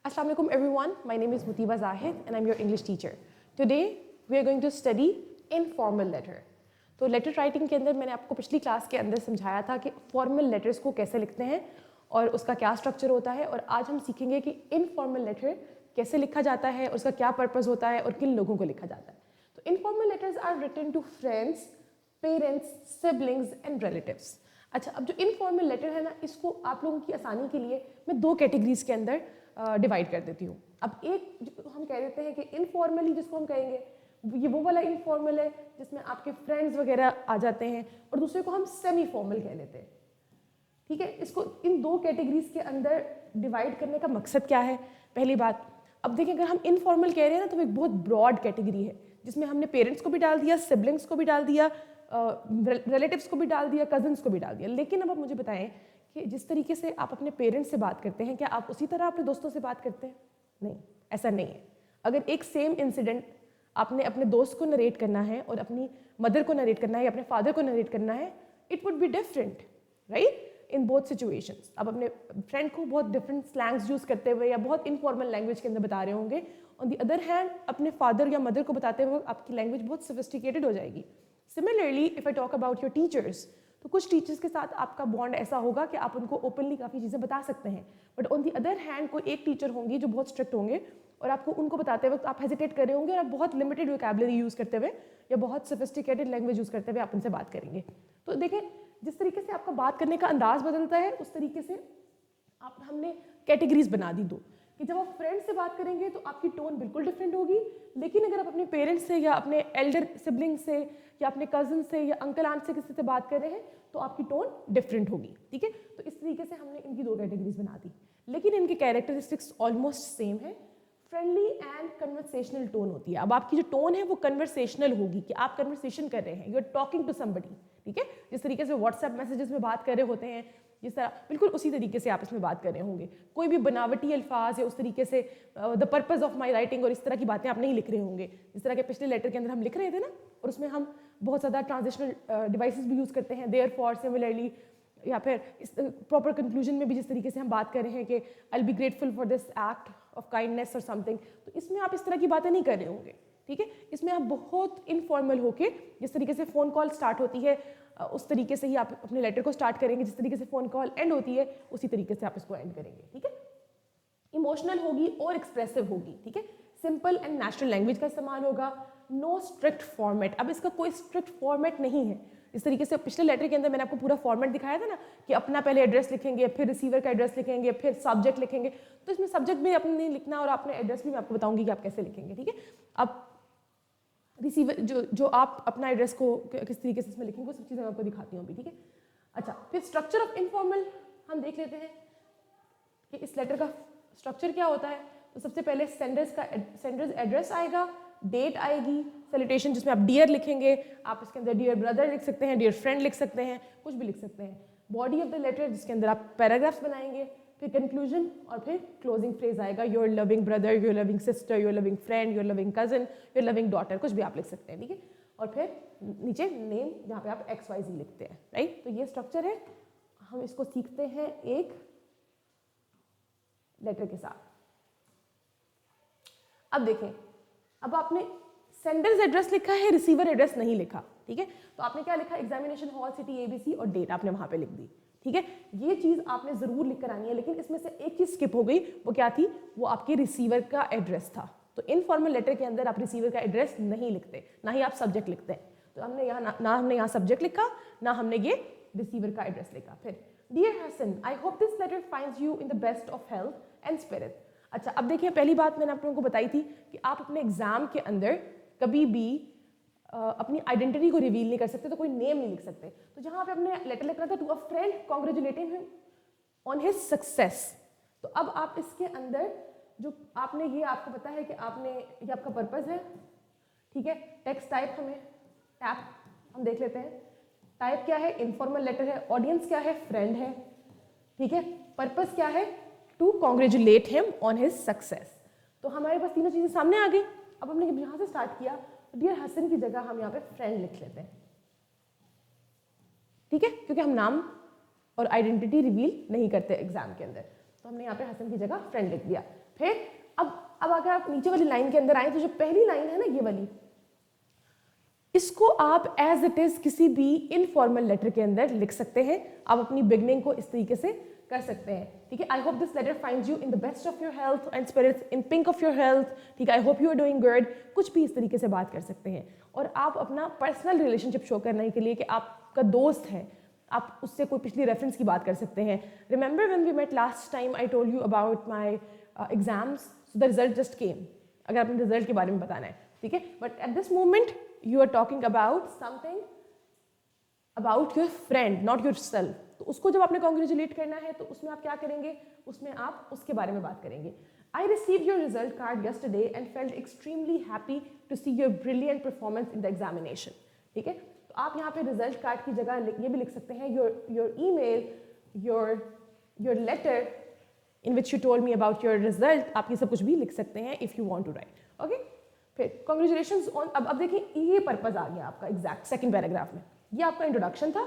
Assalamu alaikum everyone. My name is Mutiba Zahid and I'm your English teacher. Today we are going to study informal letter. तो letter writing के अंदर मैंने आपको पिछली class के अंदर समझाया था कि फॉर्मल लेटर्स को कैसे लिखते हैं और उसका क्या स्ट्रक्चर होता है, और आज हम सीखेंगे कि इनफॉर्मल लेटर कैसे लिखा जाता है, उसका क्या पर्पस होता है और किन लोगों को लिखा जाता है. तो informal letters are written to friends, parents, siblings and relatives. अच्छा, अब जो इनफॉर्मल लेटर है ना, इसको आप लोगों की आसानी के लिए मैं दो कैटेगरीज के अंदर डिवाइड कर देती हूँ. अब एक हम कह देते हैं कि इनफॉर्मली, जिसको हम कहेंगे ये वो वाला इनफॉर्मल है जिसमें आपके फ्रेंड्स वगैरह आ जाते हैं, और दूसरे को हम सेमी फॉर्मल कह लेते हैं. ठीक है, इसको इन दो कैटेगरीज के अंदर डिवाइड करने का मकसद क्या है? पहली बात, अब देखिए अगर हम इनफॉर्मल कह रहे हैं ना, तो एक बहुत ब्रॉड कैटेगरी है जिसमें हमने पेरेंट्स को भी डाल दिया, सिबलिंग्स को भी डाल दिया, रिलेटिव्स को भी डाल दिया, कजन्स को भी डाल दिया. लेकिन अब आप मुझे बताएं कि जिस तरीके से आप अपने पेरेंट्स से बात करते हैं, क्या आप उसी तरह अपने दोस्तों से बात करते हैं? नहीं, ऐसा नहीं है. अगर एक सेम इंसिडेंट आपने अपने दोस्त को नरेट करना है और अपनी मदर को नरेट करना है या अपने फादर को नरेट करना है, it would be different, right, in both situations. आप अपने फ्रेंड को बहुत डिफरेंट स्लैंग्स यूज़ करते हुए या बहुत इनफॉर्मल लैंग्वेज के अंदर बता रहे होंगे. ऑन दी अदर हैंड, अपने फादर या मदर को बताते हुए आपकी लैंग्वेज बहुत सोफिस्टिकेटेड हो जाएगी. Similarly, if I talk about your teachers, तो कुछ टीचर्स के साथ आपका बॉन्ड ऐसा होगा कि आप उनको ओपनली काफ़ी चीज़ें बता सकते हैं. But on the other hand, कोई एक टीचर होंगी जो बहुत स्ट्रिक्ट होंगे और आपको उनको बताते वक्त आप हेजिटेट कर रहे होंगे और आप बहुत लिमिटेड वोकैबुलरी यूज़ करते हुए या बहुत सोफिस्टिकेटेड लैंग्वेज यूज़ करते हुए आप उनसे बात करेंगे. तो देखें, जिस तरीके से आपका बात करने का अंदाज बदलता है, उस तरीके से हमने कैटेगरीज बना दी दो, कि जब आप फ्रेंड से बात करेंगे तो आपकी टोन बिल्कुल डिफरेंट होगी. लेकिन अगर आप अपने पेरेंट्स से या अपने एल्डर सिबलिंग से या अपने कजन से या अंकल आंट से किसी से बात कर रहे हैं, तो आपकी टोन डिफरेंट होगी. ठीक है, तो इस तरीके से हमने इनकी दो कैटेगरीज बना दी. लेकिन इनके कैरेक्टरिस्टिक्स ऑलमोस्ट सेम है. फ्रेंडली एंड कन्वर्सेशनल टोन होती है. अब आपकी जो टोन है वो कन्वर्सेशनल होगी, कि आप कन्वर्सेशन कर रहे हैं, you are talking to somebody. ठीक है, जिस तरीके से व्हाट्सएप मैसेजेस में बात कर रहे होते हैं, जिस तरह बिल्कुल उसी तरीके से आप इसमें बात कर रहे होंगे. कोई भी बनावटी अल्फाज या उस तरीके से the purpose of my writing और इस तरह की बातें आप नहीं लिख रहे होंगे. जिस तरह के पिछले लेटर के अंदर हम लिख रहे थे ना, और उसमें हम बहुत ज़्यादा ट्रांजिशनल डिवाइसेस भी यूज़ करते हैं, देयर फॉर, सिमिलरली, या फिर इस प्रॉपर कंक्लूजन में भी जिस तरीके से हम बात कर रहे हैं कि I will be grateful for this act of kindness और समथिंग, तो इसमें आप इस तरह की बातें नहीं कर रहे होंगे. ठीक है, इसमें आप बहुत इनफॉर्मल होके, जिस तरीके से फ़ोन कॉल स्टार्ट होती है उस तरीके से ही आप अपने लेटर को स्टार्ट करेंगे. जिस तरीके से फ़ोन कॉल एंड होती है उसी तरीके से आप इसको एंड करेंगे. ठीक है, इमोशनल होगी और एक्सप्रेसिव होगी. ठीक है, सिंपल एंड नेचुरल लैंग्वेज का इस्तेमाल होगा. No strict format. अब इसका कोई स्ट्रिक्ट फॉर्मेट नहीं है. इस तरीके से पिछले लेटर के अंदर मैंने आपको पूरा फॉर्मेट दिखाया था ना, कि अपना पहले एड्रेस लिखेंगे, फिर रिसीवर का एड्रेस लिखेंगे, फिर सब्जेक्ट लिखेंगे. तो इसमें सब्जेक्ट भी आपने नहीं लिखना और आपने एड्रेस भी मैं आपको बताऊंगी कि आप कैसे लिखेंगे. ठीक है, अब रिसीवर जो आप अपना एड्रेस को किस तरीके से इसमें लिखेंगे, वो सब चीज़ें मैं आपको दिखाती हूँ अभी. ठीक है, अच्छा, फिर स्ट्रक्चर ऑफ इनफॉर्मल हम देख लेते हैं कि इस लेटर का स्ट्रक्चर क्या होता है. तो सबसे पहले सेंडर्स एड्रेस आएगा, डेट आएगी, सैल्यूटेशन जिसमें आप डियर लिखेंगे, आप इसके अंदर डियर ब्रदर लिख सकते हैं, डियर फ्रेंड लिख सकते हैं, कुछ भी लिख सकते हैं. बॉडी ऑफ द लेटर जिसके अंदर आप पैराग्राफ्स बनाएंगे, फिर कंक्लूजन और फिर क्लोजिंग फ्रेज आएगा, your loving brother, your loving sister, your loving friend, your loving cousin, your loving daughter, कुछ भी आप लिख सकते हैं. ठीक है, और फिर नीचे नेम जहाँ पे आप XYZ लिखते हैं. राइट, तो ये स्ट्रक्चर है. हम इसको सीखते हैं एक लेटर के साथ. अब देखें, अब आपने सेंडर्स एड्रेस लिखा है, रिसीवर एड्रेस नहीं लिखा. ठीक है, तो आपने क्या लिखा, एग्जामिनेशन हॉल, सिटी, ABC और डेट आपने वहां पे लिख दी. ठीक है, ये चीज आपने जरूर लिख कर आनी है. लेकिन इसमें से एक चीज स्किप हो गई. वो क्या थी? वो आपके रिसीवर का एड्रेस था. तो इनफॉर्मल लेटर के अंदर आप रिसीवर का एड्रेस नहीं लिखते, ना ही आप सब्जेक्ट लिखते हैं. तो हमने यहाँ ना हमने यहाँ सब्जेक्ट लिखा, ना हमने ये रिसीवर का एड्रेस लिखा. फिर dear Hasan, I hope this letter finds you in the best of health and spirit. अच्छा, अब देखिए, पहली बात मैंने आप लोगों को बताई थी कि आप अपने एग्जाम के अंदर कभी भी अपनी आइडेंटिटी को रिवील नहीं कर सकते, तो कोई नेम नहीं लिख सकते. तो जहाँ पे अपने लेटर लिखना था, to a friend congratulating him on his success. तो अब आप इसके अंदर जो आपने ये, आपको पता है कि आपने ये आपका पर्पस है. ठीक है, टेक्स्ट टाइप हम देख लेते हैं. टाइप क्या है? इनफॉर्मल लेटर है. ऑडियंस क्या है? फ्रेंड है. ठीक है, पर्पस क्या है? To congratulate him on his success. तो हमारे पास तीनों चीजें सामने आ गई. अब हमने जब यहाँ से स्टार्ट किया, डियर हसन की जगह हम यहाँ पे फ्रेंड लिख लेते हैं. ठीक है, क्योंकि हम नाम और आइडेंटिटी रिवील नहीं करते एग्जाम के अंदर, तो हमने यहाँ पे हसन की जगह फ्रेंड लिख दिया. फिर अब अगर आप नीचे वाली लाइन के अंदर आए तो जो पहली लाइन है ना ये वाली, इसको आप एज इट इज किसी भी इनफॉर्मल लेटर के अंदर लिख सकते हैं। आप अपनी बिगनिंग को इस तरीके से कर सकते हैं, ठीक है। I hope this letter finds you in the best of your health and spirits, in pink of your health, ठीक है। I hope you are doing good, कुछ भी इस तरीके से बात कर सकते हैं। और आप अपना पर्सनल रिलेशनशिप शो करने के लिए कि आपका दोस्त है, आप उससे कोई पिछली रेफरेंस की बात कर सकते हैं। Remember when we met last time I told you about my exams, so the result just came, अगर आपने रिजल्ट के बारे में बताना है, ठीक है। But at this moment you are talking about something about your friend, not yourself. तो उसको जब आपने congratulate करना है तो उसमें आप क्या करेंगे, उसमें आप उसके बारे में बात करेंगे। I received your result card yesterday and felt extremely happy to see your brilliant performance in the examination. ठीक है, तो आप यहाँ पे result card की जगह ये भी लिख सकते हैं your email, your letter in which you told me about your result. आप ये सब कुछ भी लिख सकते हैं if you want to write. Okay? फिर कॉन्ग्रेचुलेशंस ऑन, अब देखिए ये पर्पस आ गया आपका एग्जैक्ट सेकंड पैराग्राफ में, ये आपका इंट्रोडक्शन था,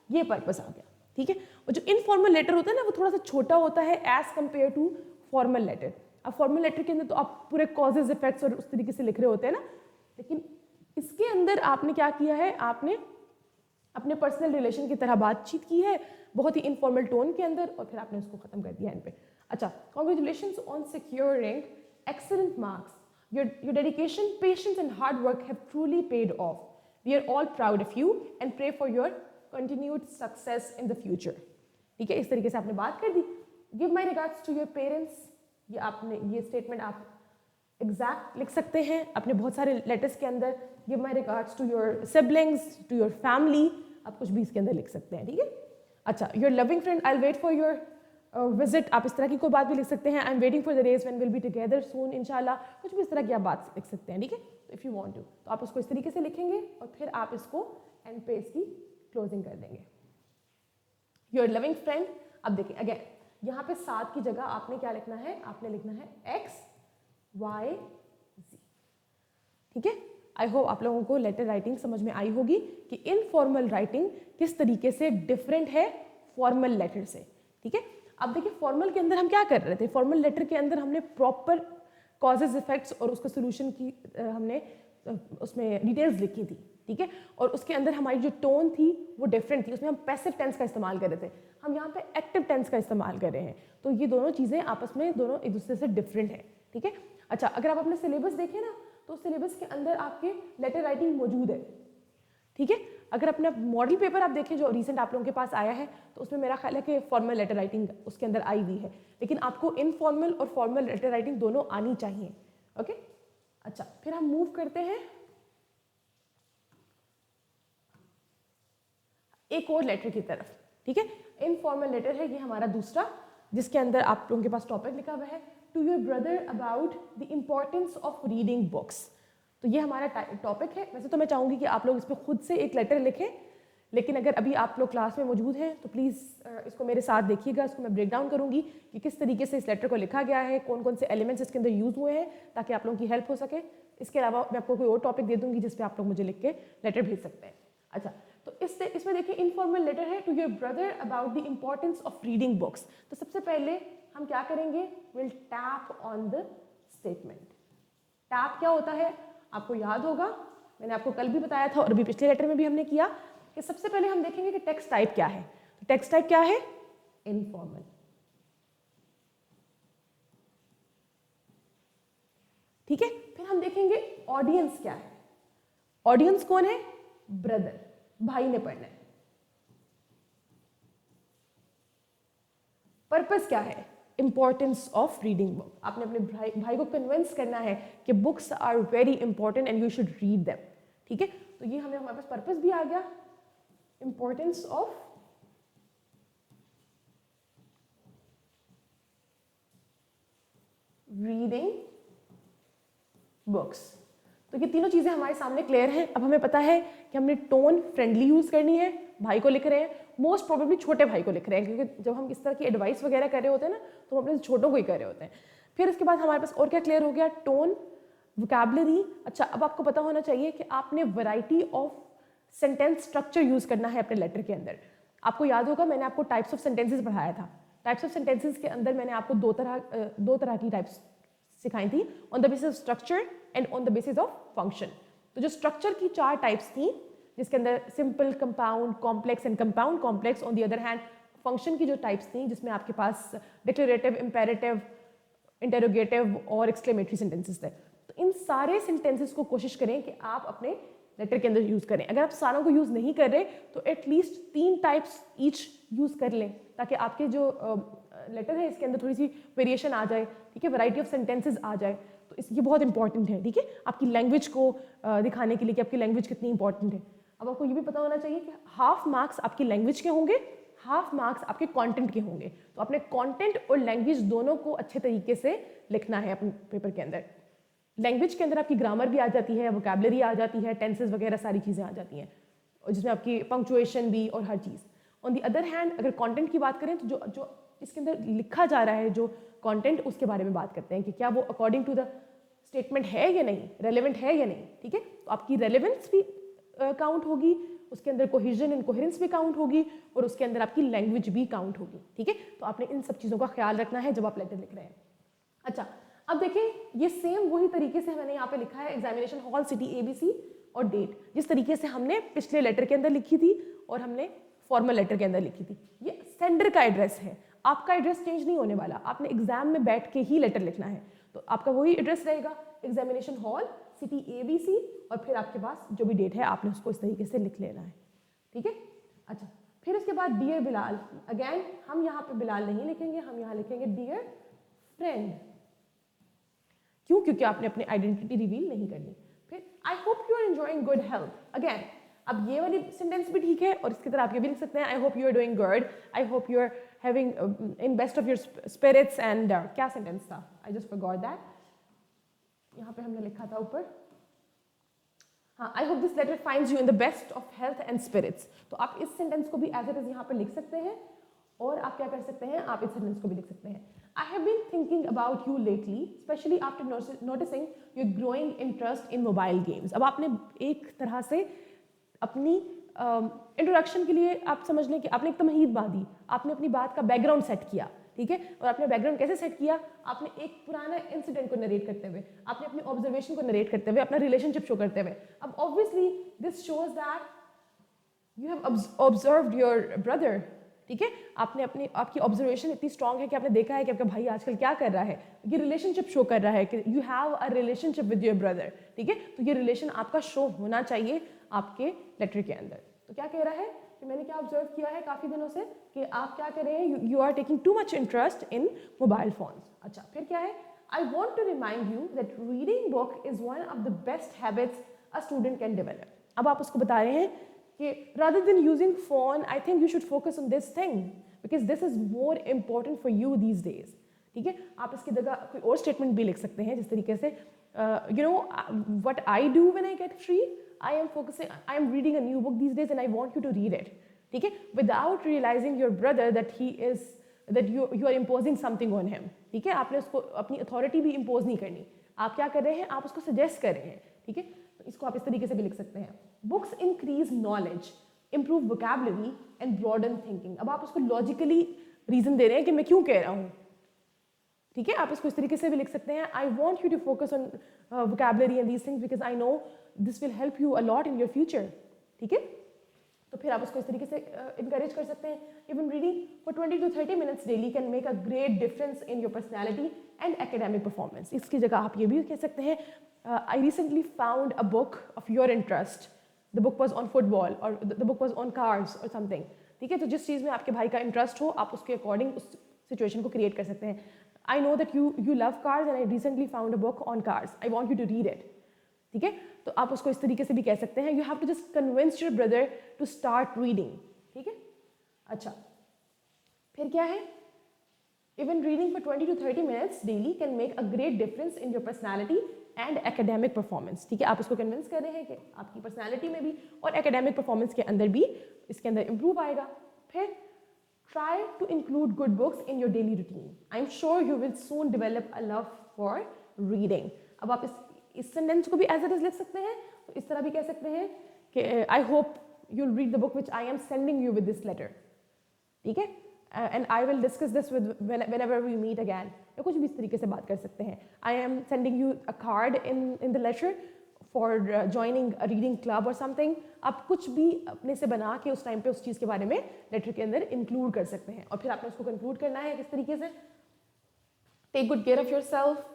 ये पर्पस आ गया, ठीक है। और जो इनफॉर्मल लेटर होता है ना वो थोड़ा सा छोटा होता है as compare to formal letter. अब फॉर्मल लेटर के अंदर तो आप पूरे कॉजेज इफेक्ट्स और उस तरीके से लिख रहे होते हैं ना, लेकिन इसके अंदर आपने क्या किया है, आपने अपने पर्सनल रिलेशन की तरह बातचीत की है बहुत ही इनफॉर्मल टोन के अंदर, और फिर आपने उसको खत्म कर दिया एंड पे। अच्छा, congratulations on securing excellent marks. Your dedication, patience and hard work have truly paid off. We are all proud of you and pray for your continued success in the future. ठीक है, इस तरीके से आपने बात कर दी। Give my regards to your parents. ये आपने ये स्टेटमेंट आप एग्जैक्ट लिख सकते हैं अपने बहुत सारे लेटर्स के अंदर। Give my regards to your siblings, to your family. आप कुछ भी इसके अंदर लिख सकते हैं, ठीक है। अच्छा, your loving friend, I'll wait for your visit, आप इस तरह की कोई बात भी लिख सकते हैं। I am waiting for the days when will be together soon इंशाल्लाह, कुछ भी इस तरह की आप बात लिख सकते हैं, ठीक है। इफ़ यू वांट टू तो आप उसको इस तरीके से लिखेंगे और फिर आप इसको एंड पे इसकी क्लोजिंग कर देंगे। योर लविंग फ्रेंड, अब देखिए अगेन यहाँ पे 7 की जगह आपने क्या लिखना है, आपने लिखना है XYZ, ठीक है। आई होप आप लोगों को लेटर राइटिंग समझ में आई होगी कि इनफॉर्मल राइटिंग किस तरीके से डिफरेंट है फॉर्मल लेटर से, ठीक है। अब देखिए फॉर्मल के अंदर हम क्या कर रहे थे, फॉर्मल लेटर के अंदर हमने प्रॉपर कॉजेज इफेक्ट्स और उसका सोल्यूशन की हमने उसमें डिटेल्स लिखी थी, ठीक है। और उसके अंदर हमारी जो टोन थी वो डिफरेंट थी, उसमें हम पैसिव टेंस का इस्तेमाल कर रहे थे, हम यहाँ पे एक्टिव टेंस का इस्तेमाल कर रहे हैं। तो ये दोनों चीज़ें आपस में दोनों एक दूसरे से डिफरेंट हैं, ठीक है। अच्छा, अगर आप अपने सिलेबस देखें ना तो सिलेबस के अंदर आपके लेटर राइटिंग मौजूद है, ठीक है। अगर अपना मॉडल पेपर आप देखें जो रिसेंट आप लोगों के पास आया है तो उसमें मेरा ख्याल है कि फॉर्मल लेटर राइटिंग उसके अंदर आई हुई है, लेकिन आपको इनफॉर्मल और फॉर्मल लेटर राइटिंग दोनों आनी चाहिए, ओके। अच्छा, फिर हम मूव करते हैं एक और लेटर की तरफ, ठीक है। इनफॉर्मल लेटर है ये हमारा दूसरा, जिसके अंदर आप लोगों के पास टॉपिक लिखा हुआ है to your brother about the importance of reading books. तो ये हमारा टॉपिक है। वैसे तो मैं चाहूँगी कि आप लोग इस पर खुद से एक लेटर लिखें, लेकिन अगर अभी आप लोग क्लास में मौजूद हैं तो प्लीज़ इसको मेरे साथ देखिएगा, इसको मैं ब्रेक डाउन करूँगी कि किस तरीके से इस लेटर को लिखा गया है, कौन कौन से एलिमेंट्स इसके अंदर यूज़ हुए हैं, ताकि आप लोगों की हेल्प हो सके। इसके अलावा मैं आपको कोई और टॉपिक दे दूँगी जिस पर आप लोग मुझे लिख के लेटर भेज सकते हैं। अच्छा, तो इसमें देखिए इनफॉर्मल लेटर है to your brother about the importance of reading books. तो सबसे पहले हम क्या करेंगे, will tap on the statement. Tap क्या होता है आपको याद होगा, मैंने आपको कल भी बताया था और अभी पिछले लेटर में भी हमने किया कि सबसे पहले हम देखेंगे कि टेक्स्ट टाइप क्या है। तो टेक्स्ट टाइप क्या है, इनफॉर्मल, ठीक है। फिर हम देखेंगे ऑडियंस क्या है। ऑडियंस कौन है, ब्रदर, भाई ने पढ़ना है। पर्पस क्या है, इंपॉर्टेंस ऑफ रीडिंग बुक। आपने अपने भाई को कन्विंस करना है कि books are very important and you should read them, ठीक है। तो ये हमें हमारे पास पर्पस भी आ गया, इंपॉर्टेंस ऑफ रीडिंग बुक्स। तो ये तीनों चीजें हमारे सामने क्लियर हैं। अब हमें पता है कि हमने टोन फ्रेंडली यूज करनी है, भाई को लिख रहे हैं, मोस्ट प्रोबेबली छोटे भाई को लिख रहे हैं, क्योंकि जब हम इस तरह की एडवाइस वगैरह कर रहे होते हैं ना तो हम अपने छोटों को ही कर रहे होते हैं। फिर इसके बाद हमारे पास और क्या क्लियर हो गया, टोन, वोकैबुलरी। अच्छा, अब आपको पता होना चाहिए कि आपने variety of sentence structure use करना है अपने लेटर के अंदर। आपको याद होगा मैंने आपको टाइप्स ऑफ सेंटेंसेस पढ़ाया था। टाइप्स ऑफ सेंटेंसेस के अंदर मैंने आपको दो तरह की टाइप्स सिखाई थी, on the basis of structure and on the basis of function. तो जो स्ट्रक्चर की 4 टाइप्स थी, जिसके अंदर simple, compound, complex and compound complex. On the other hand function की जो टाइप्स थी, जिसमें आपके पास डिक्लेरेटिव, इंपेरेटिव, इंटेरोगेटिव और एक्सक्लेमेटरी सेंटेंसेस थे। तो इन सारे सेंटेंसेस को कोशिश करें कि आप अपने लेटर के अंदर यूज़ करें। अगर आप सारों को यूज़ नहीं कर रहे तो एटलीस्ट 3 टाइप्स ईच यूज़ कर लें, ताकि आपके जो लेटर है इसके अंदर थोड़ी सी वेरिएशन आ जाए, ठीक है, वैरायटी ऑफ सेंटेंसेस आ जाए। तो ये बहुत इंपॉर्टेंट है, ठीक है, आपकी लैंग्वेज को दिखाने के लिए कि आपकी लैंग्वेज कितनी इंपॉर्टेंट है। अब आपको ये भी पता होना चाहिए कि हाफ मार्क्स आपकी लैंग्वेज के होंगे, हाफ मार्क्स आपके कंटेंट के होंगे। तो अपने कंटेंट और लैंग्वेज दोनों को अच्छे तरीके से लिखना है अपने पेपर के अंदर। लैंग्वेज के अंदर आपकी ग्रामर भी आ जाती है, वोकैबुलरी आ जाती है, टेंसेस वगैरह सारी चीज़ें आ जाती हैं, और जिसमें आपकी पंक्चुएशन भी और हर चीज़। ऑन दी अदर हैंड अगर कंटेंट की बात करें तो जो इसके अंदर लिखा जा रहा है, जो कंटेंट, उसके बारे में बात करते हैं कि क्या वो अकॉर्डिंग टू द स्टेटमेंट है या नहीं, रेलेवेंट है या नहीं, ठीक है। तो आपकी रेलेवेंस भी काउंट होगी, उसके अंदर कोहेजन एंड कोहेरेंस भी काउंट होगी, और उसके अंदर आपकी लैंग्वेज भी काउंट होगी, ठीक है। तो आपने इन सब चीज़ों का ख्याल रखना है जब आप लेटर लिख रहे हैं। अच्छा, अब देखिए ये सेम वही तरीके से मैंने यहाँ पे लिखा है, एग्जामिनेशन हॉल, सिटी, ABC और डेट, जिस तरीके से हमने पिछले लेटर के अंदर लिखी थी और हमने फॉर्मल लेटर के अंदर लिखी थी। ये सेंडर का एड्रेस है, आपका एड्रेस चेंज नहीं होने वाला, आपने एग्जाम में बैठ के ही लेटर लिखना है। तो आपका वही एड्रेस रहेगा, एग्जामिनेशन हॉल, सिटी ABC, और फिर आपके पास जो भी डेट है आपने उसको इस तरीके से लिख लेना है, ठीक है। अच्छा, फिर उसके बाद डियर बिलाल, अगेन हम यहाँ पे बिलाल नहीं लिखेंगे, हम यहाँ लिखेंगे डियर फ्रेंड। क्यों? क्योंकि आपने अपनी आइडेंटिटी रिवील नहीं करनी। फिर I hope you are enjoying good health, again अब ये वाली सेंटेंस भी ठीक है, और इसकी तरह आप ये भी लिख सकते हैं, I hope you are doing good, I hope you are having in best of your spirits and क्या सेंटेंस था, आई जस्ट फॉरगॉट दैट, यहाँ पे हमने लिखा था ऊपर, हाँ, I hope this letter finds you in the best of health and spirits. तो आप इस सेंटेंस को भी एज इट इज यहाँ पे लिख सकते हैं, और आप क्या कर सकते हैं, आप इस सेंटेंस को भी लिख सकते हैं। I have been thinking about you lately, especially after noticing your growing interest in mobile games. अब आपने एक तरह से अपनी इंट्रोडक्शन के लिए आप समझ लें कि आपने एक तमहीद बांधी, आपने अपनी बात का बैकग्राउंड सेट किया, ठीक है। और आपने बैकग्राउंड कैसे सेट किया, आपने एक पुराना इंसिडेंट को नरेट करते हुए, आपने अपनी ऑब्जर्वेशन को नरेट करते हुए, अपना रिलेशनशिप शो करते हुए। अब obviously this shows that you have observed your brother, ठीक है, आपने आपकी ऑब्जर्वेशन इतनी स्ट्रांग है कि आपने देखा है कि आपका भाई आजकल क्या कर रहा है, ये रिलेशनशिप शो कर रहा है कि you have a relationship with your brother, ठीक है। तो ये रिलेशन आपका शो होना चाहिए आपके लेटर के अंदर। तो क्या कह रहा है कि मैंने क्या ऑब्जर्व किया है काफ़ी दिनों से कि आप क्या कर रहे हैं, you are taking too much interest in mobile phones. अच्छा, फिर क्या है, I want to remind you that reading book is one of the best habits a student can develop. अब आप उसको बता रहे हैं कि rather than using phone, I think you should focus on this thing because this is more important for you these days, ठीक है। आप इसकी जगह कोई और स्टेटमेंट भी लिख सकते हैं, जिस तरीके से you know what I do when I get free, I am reading a new book these days and I want you to read it, ठीक है, without realizing your brother that you are imposing something on him, ठीक है। आपने उसको अपनी authority भी impose नहीं करनी, आप क्या कर रहे हैं, आप उसको सजेस्ट कर रहे हैं, ठीक है। तो इसको आप इस तरीके से भी लिख सकते हैं, books increase knowledge, improve vocabulary and broaden thinking. अब आप उसको लॉजिकली रीजन दे रहे हैं कि मैं क्यों कह रहा हूँ, ठीक है। आप इसको इस तरीके से भी लिख सकते हैं, I want you to focus on vocabulary and these things because I know this will help you a lot in your future, ठीक है। तो फिर आप उसको इस तरीके से इंकरेज कर सकते हैं। Even reading for 20 to 30 minutes daily can make a great difference in your personality and academic performance. इसकी जगह आप ये भी कह सकते हैं, I recently found a book of your interest, the book was on football और the book was on cars और समथिंग, ठीक है। तो जिस चीज़ में आपके भाई का इंटरेस्ट हो, आप उसके अकॉर्डिंग उस सिचुएशन को क्रिएट कर सकते हैं। I know that you love cars and I recently found a book on cars, I want you to read it, ठीक है। तो आप उसको इस तरीके से भी कह सकते हैं, you have to just convince your brother to start reading, ठीक है। अच्छा, फिर क्या है, even reading for 20 to 30 minutes daily can make a great difference in your personality and academic performance, ठीक है। आप उसको कन्विंस कर रहे हैं कि आपकी पर्सनैलिटी में भी और एकेडमिक परफॉर्मेंस के अंदर भी इसके अंदर इंप्रूव आएगा। फिर try to include good books in your daily routine, I am sure you will soon develop a love for reading. अब आप इस सेंटेंस को भी एज इट इज लिख सकते हैं, तो इस तरह भी कह सकते हैं कि I hope you will read the book which I am sending you with this letter, ठीक है, and I will discuss this whenever we meet again. या कुछ भी इस तरीके से बात कर सकते हैं. I am sending you a card in the letter for joining a reading club और समथिंग. आप कुछ भी अपने से बना के उस टाइम पे उस चीज़ के बारे में लेटर के अंदर इंक्लूड कर सकते हैं. और फिर आपने उसको कंक्लूड करना है किस तरीके से. Take good care of yourself.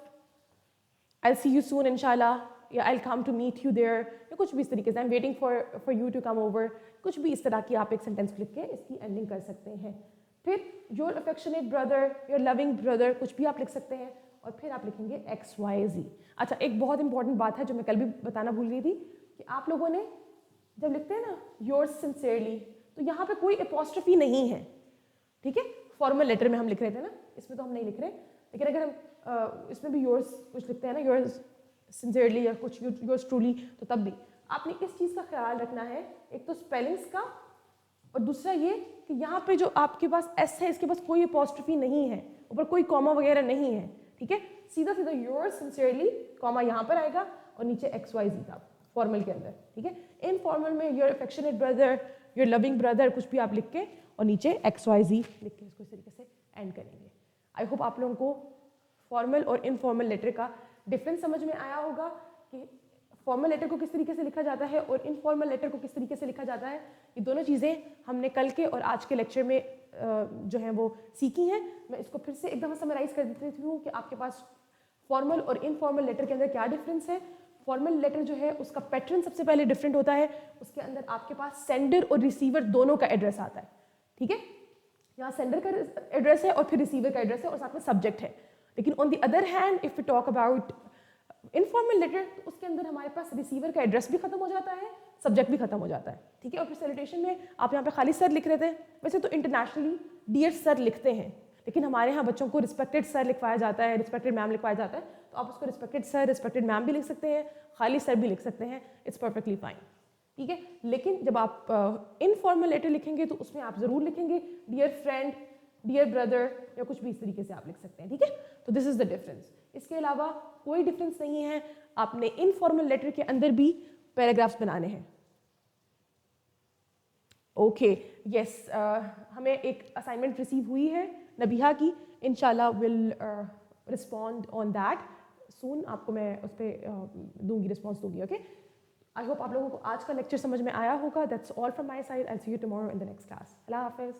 I see you soon इंशाल्लाह. या I come to meet you there. या कुछ भी इस तरीके से. I am waiting for you to come over. कुछ भी इस तरह की आप एक सेंटेंस लिख के इसकी एंडिंग कर सकते हैं. फिर your affectionate brother, your loving brother, कुछ भी आप लिख सकते हैं. और फिर आप लिखेंगे XYZ. अच्छा, एक बहुत इंपॉर्टेंट बात है जो मैं कल भी बताना भूल गई थी कि आप लोगों ने जब लिखते हैं ना योर्स सिंसियरली, तो यहाँ पे कोई एपोस्ट्रोफी नहीं है. ठीक है, फॉर्मल लेटर में हम लिख रहे थे ना, इसमें तो हम नहीं लिख रहे. लेकिन अगर हम इसमें भी योर्स कुछ लिखते हैं ना, योर्स सिंसियरली या कुछ योर्स ट्रूली, तो तब भी आपने इस चीज़ का ख्याल रखना है. एक तो स्पेलिंग्स का, और दूसरा ये कि यहाँ पे जो आपके पास एस है इसके पास कोई एपोस्ट्रोफी नहीं है, ऊपर कोई कॉमा वगैरह नहीं है. ठीक है, सीधा सीधा योर्स सिंसियरली, कॉमा यहाँ पर आएगा और नीचे XYZ का फॉर्मल के अंदर. ठीक है, इनफॉर्मल में your affectionate brother, your loving brother, कुछ भी आप लिख के और नीचे XYZ लिख के इसको इस तरीके से एंड करेंगे. आई होप आप लोगों को फॉर्मल और इनफॉर्मल लेटर का डिफरेंस समझ में आया होगा कि फॉर्मल लेटर को किस तरीके से लिखा जाता है और इनफॉर्मल लेटर को किस तरीके से लिखा जाता है. ये दोनों चीज़ें हमने कल के और आज के लेक्चर में जो है वो सीखी हैं. मैं इसको फिर से एक दफ़ा समराइज़ कर देती हूँ कि आपके पास फॉर्मल और इनफॉर्मल लेटर के अंदर क्या डिफरेंस है. फॉर्मल लेटर जो है उसका पैटर्न सबसे पहले डिफरेंट होता है. उसके अंदर आपके पास सेंडर और रिसीवर दोनों का एड्रेस आता है. ठीक है, यहाँ सेंडर का एड्रेस है और फिर रिसीवर का एड्रेस है और साथ में सब्जेक्ट है. लेकिन on the other hand if you talk about informal letter, तो उसके अंदर हमारे पास रिसीवर का एड्रेस भी खत्म हो जाता है, सब्जेक्ट भी खत्म हो जाता है. ठीक है, और फिर सैल्यूटेशन में आप यहाँ पे खाली सर लिख रहे थे. वैसे तो इंटरनेशनली डियर सर लिखते हैं, लेकिन हमारे यहाँ बच्चों को रिस्पेक्टेड सर लिखवाया जाता है, रिस्पेक्टेड मैम लिखवाया जाता है. तो आप उसको रिस्पेक्टेड सर, रिस्पेक्टेड मैम भी लिख सकते हैं, खाली सर भी लिख सकते हैं. It's perfectly fine. ठीक है, लेकिन जब आप इनफॉर्मल लेटर लिखेंगे तो उसमें आप ज़रूर लिखेंगे डियर फ्रेंड, डियर ब्रदर, या कुछ भी इस तरीके से आप लिख सकते हैं. ठीक है, तो दिस इज़ द डिफरेंस. इसके अलावा कोई डिफरेंस नहीं है. आपने इनफॉर्मल लेटर के अंदर भी पैराग्राफ्स बनाने हैं. ओके, यस, हमें एक असाइनमेंट रिसीव हुई है नबिहा की. इंशाल्लाह will respond on that soon. आपको मैं उस पर दूंगी, रिस्पॉन्स दूंगी. ओके, आई होप आप लोगों को आज का लेक्चर समझ में आया होगा. That's all from my side. I see you tomorrow in the next class. अल्लाह हाफिज़.